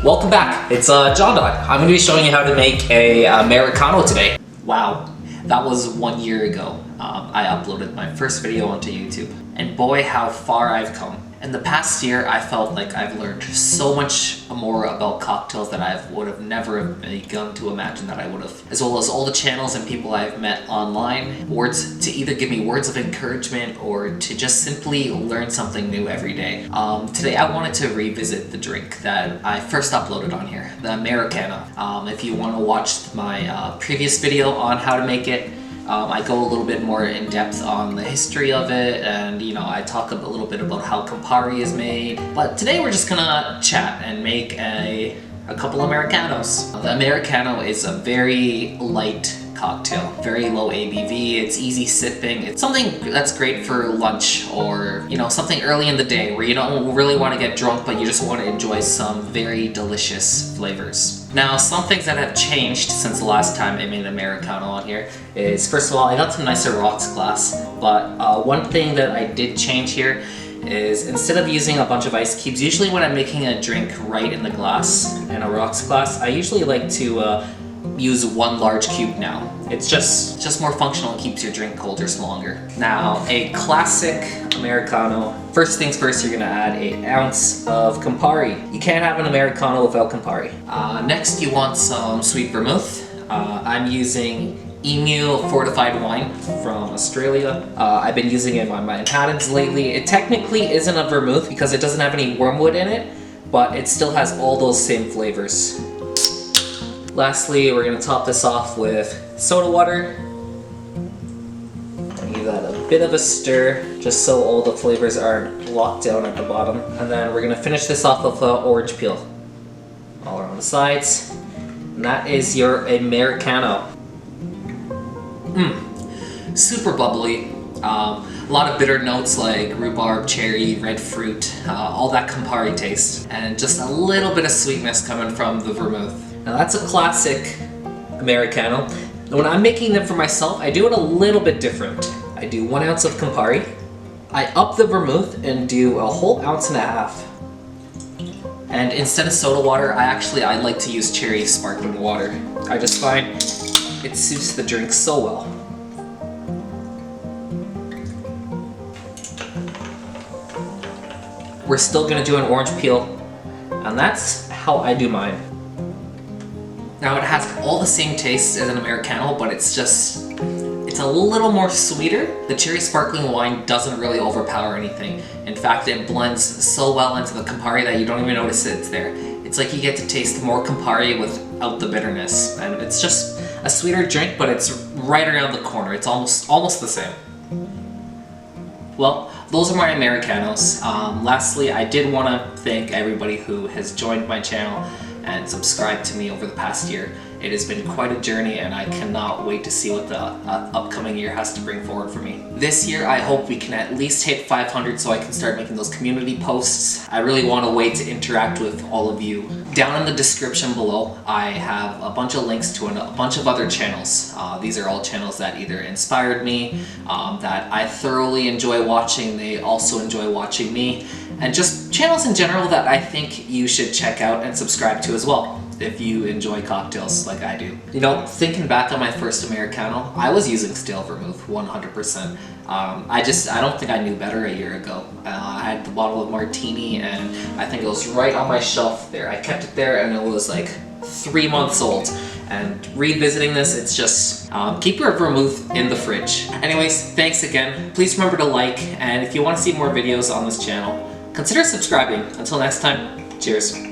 Welcome back. It's John Dog. I'm going to be showing you how to make a Americano today. Wow, that was 1 year ago. I uploaded my first video onto YouTube. And boy, how far I've come. In the past year, I felt like I've learned so much more about cocktails that I would have never begun to imagine that I would have. As well as all the channels and people I've met online. Words to either give me words of encouragement or to just simply learn something new every day. Today I wanted to revisit the drink that I first uploaded on here, the Americano. If you want to watch my previous video on how to make it, I go a little bit more in depth on the history of it, and I talk a little bit about how Campari is made. But today we're just gonna chat and make a couple Americanos. The Americano is a very light cocktail, very low ABV, it's easy sipping. It's something that's great for lunch or something early in the day where you don't really want to get drunk but you just want to enjoy some very delicious flavors. Now, some things that have changed since the last time I made an Americano on here is, first of all, I got some nicer rocks glass, but one thing that I did change here is instead of using a bunch of ice cubes, usually when I'm making a drink right in the glass, in a rocks glass, I usually like to use one large cube now. It's just more functional and keeps your drink colder longer. Now, a classic Americano. First things first, you're gonna add an ounce of Campari. You can't have an Americano without Campari. Next, you want some sweet vermouth. I'm using Emu fortified wine from Australia. I've been using it on my Manhattans lately. It technically isn't a vermouth because it doesn't have any wormwood in it, but it still has all those same flavors. Lastly, we're going to top this off with soda water. And give that a bit of a stir, just so all the flavors aren't locked down at the bottom. And then we're going to finish this off with orange peel all around the sides. And that is your Americano. Super bubbly. A lot of bitter notes like rhubarb, cherry, red fruit, all that Campari taste. And just a little bit of sweetness coming from the vermouth. Now that's a classic Americano. And when I'm making them for myself, I do it a little bit different. I do 1 ounce of Campari. I up the vermouth and do a whole ounce and a half. And instead of soda water, I like to use cherry sparkling water. I just find it suits the drink so well. We're still gonna do an orange peel, and that's how I do mine. Now, it has all the same tastes as an Americano, but it's a little more sweeter. The cherry sparkling wine doesn't really overpower anything. In fact, it blends so well into the Campari that you don't even notice it's there. It's like you get to taste more Campari without the bitterness. And it's just a sweeter drink, but it's right around the corner. It's almost the same. Well, those are my Americanos. Lastly, I did want to thank everybody who has joined my channel and subscribed to me over the past year. It has been quite a journey, and I cannot wait to see what the upcoming year has to bring forward for me. This year, I hope we can at least hit 500 so I can start making those community posts. I really want a way to interact with all of you. Down in the description below, I have a bunch of links to a bunch of other channels. These are all channels that either inspired me, that I thoroughly enjoy watching, they also enjoy watching me, and just channels in general that I think you should check out and subscribe to as well, if you enjoy cocktails like I do. Thinking back on my first Americano, I was using stale vermouth 100%. I don't think I knew better a year ago. I had the bottle of martini and I think it was right on my shelf there. I kept it there and it was like 3 months old. And revisiting this, it's just, keep your vermouth in the fridge. Anyways, thanks again. Please remember to like, and if you want to see more videos on this channel, consider subscribing. Until next time, cheers.